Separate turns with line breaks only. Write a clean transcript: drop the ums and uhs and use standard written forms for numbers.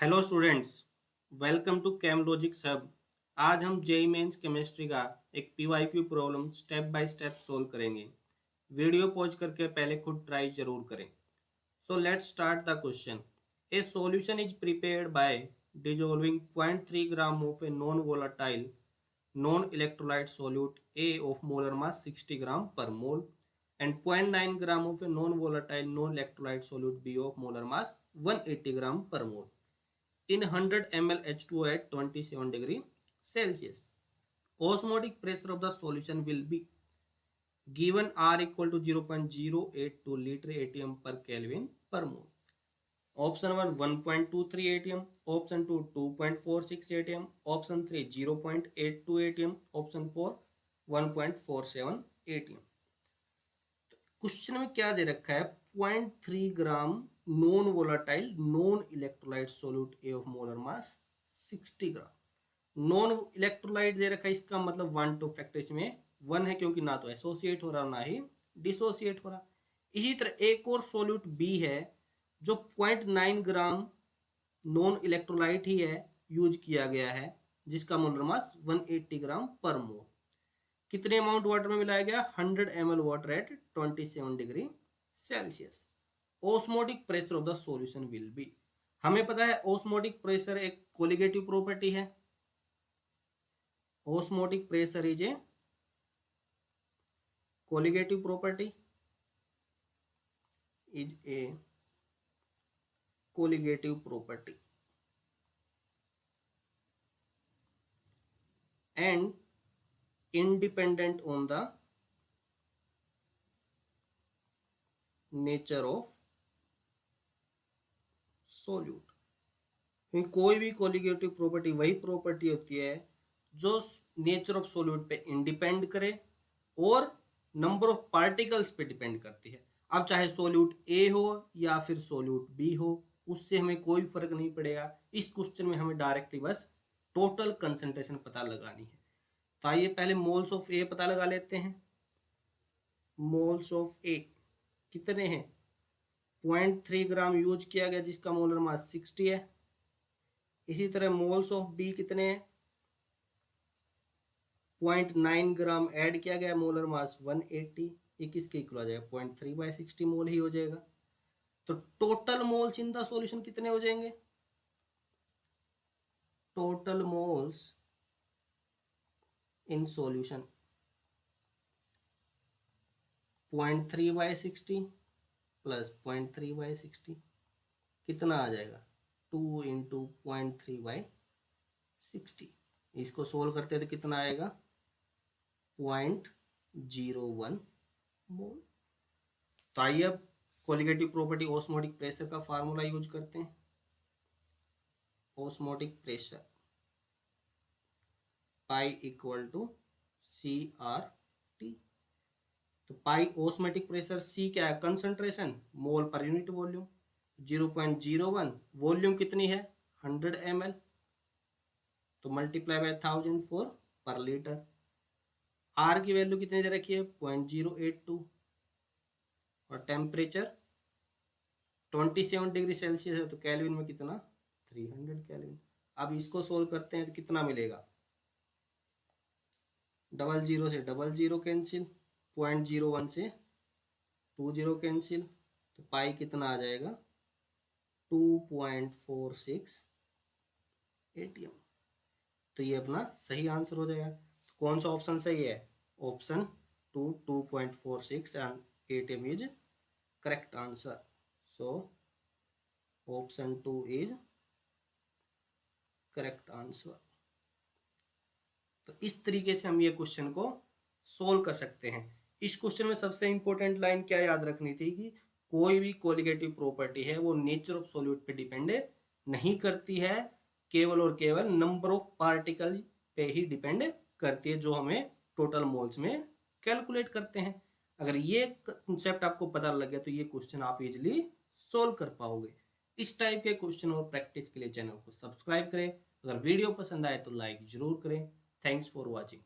Hello students, welcome to chem logic सब। आज हम जेई मेंस केमिस्ट्री का एक PYQ problem step by step solve करेंगे। वीडियो पॉज करके पहले खुद ट्राई जरूर करें। So let's start the question. A solution is prepared by dissolving 0.3 gram of a non volatile non electrolyte solute A of molar mass 60 gram per mole and 0.9 gram of a non-volatile non-electrolyte solute B of molar mass 180 gram per mole in 100 ml H2O at 27 degree Celsius. Osmotic pressure of the solution will be given R equal to 0.082 liter atm per Kelvin per mole. Option 1 1.23 atm, option 2 2.46 atm, option 3 0.82 atm, option 4 1.47 atm. Question में क्या दे रखा है? 0.3 gram non volatile non electrolyte solute A of molar mass 60 gram. Non electrolyte दे रखा है, इसका मतलब 1 टू फैक्टर में 1 है क्योंकि ना तो एसोसिएट हो रहा ना ही डिसोसिएट हो रहा। इसी तरह एक और सोल्यूट बी है जो 0.9 ग्राम नॉन इलेक्ट्रोलाइट ही है, यूज किया गया है, जिसका मोलर मास 180 ग्राम पर मोल। कितने अमाउंट वाटर में मिलाया गया? 100 ml water at 27 degree Celsius. Osmotic pressure of the solution will be, हमें पता है ऑस्मोटिक प्रेशर एक कोलिगेटिव प्रॉपर्टी है। Osmotic pressure is a colligative property, is a colligative property and independent on the nature of solute। कोई भी colligative property वही property होती है जो नेचर ऑफ सोल्यूट पे इंडिपेंड करे और नंबर ऑफ पार्टिकल्स पे डिपेंड करती है। अब चाहे सोल्यूट ए हो या फिर सोल्यूट बी हो, उससे हमें कोई फर्क नहीं पड़ेगा। इस क्वेश्चन में हमें डायरेक्टली बस टोटल कंसंट्रेशन पता लगानी है। तो आइए पहले मोल्स ऑफ ए पता लगा लेते हैं। मोल्स ऑफ ए कितने हैं? 0.3 ग्राम यूज किया गया, जिसका मोलर मास 60 है। इसी तरह मोल्स ऑफ बी कितने हैं? 0.9 ग्राम ऐड किया गया, मोलर मास 180। ये किसके इक्वल आ जाएगा? 0.3/60 मोल ही हो जाएगा। तो total moles in the solution कितने हो जाएंगे? Total moles in solution 0.3/60 plus 0.3/60 कितना आ जाएगा? 2 इंटू 0.3/60। इसको सोल्व करते हैं तो कितना आएगा? 0.01 मोल। तो आइए अब कोलिगेटिव प्रॉपर्टी ऑस्मोटिक प्रेशर का फार्मूला यूज करते हैं। Osmotic pressure pi equal to CRT। तो पाई ऑस्मोटिक प्रेशर, सी क्या है? कंसंट्रेशन, मोल पर यूनिट वॉल्यूम। 0.01 वॉल्यूम कितनी है? 100 ml, तो मल्टीप्लाई बाय 1000 फॉर पर लीटर। आर की वैल्यू कितनी दे रखी है? 0.082 और टेम्परेचर 27 डिग्री सेल्सियस है, तो कैलविन में कितना? 300 कैलविन। अब इसको सोल्व करते हैं तो कितना मिलेगा? 00 से 00 कैंसिल, 0.01 से 20 कैंसिल, तो पाई कितना आ जाएगा? 2.46 atm। तो ये अपना सही आंसर हो जाएगा। तो कौन सा ऑप्शन सही है? Option 2.46 and atm is correct answer. So option 2 is correct answer. तो इस तरीके से हम ये क्वेश्चन को सोल्व कर सकते हैं। इस क्वेश्चन में सबसे इंपॉर्टेंट लाइन क्या याद रखनी थी कि कोई भी कोलिगेटिव प्रॉपर्टी है वो नेचर ऑफ सॉल्यूट पे डिपेंड नहीं करती है, केवल और केवल नंबर ऑफ पार्टिकल पे ही डिपेंड करती है, जो हमें टोटल मोल्स में कैलकुलेट करते हैं। अगर ये कंसेप्ट आपको पता लग गया तो ये क्वेश्चन आप इजिली सोल्व कर पाओगे। इस टाइप के क्वेश्चन और प्रैक्टिस के लिए चैनल को सब्सक्राइब करें। अगर वीडियो पसंद आए तो लाइक जरूर करें। Thanks for watching.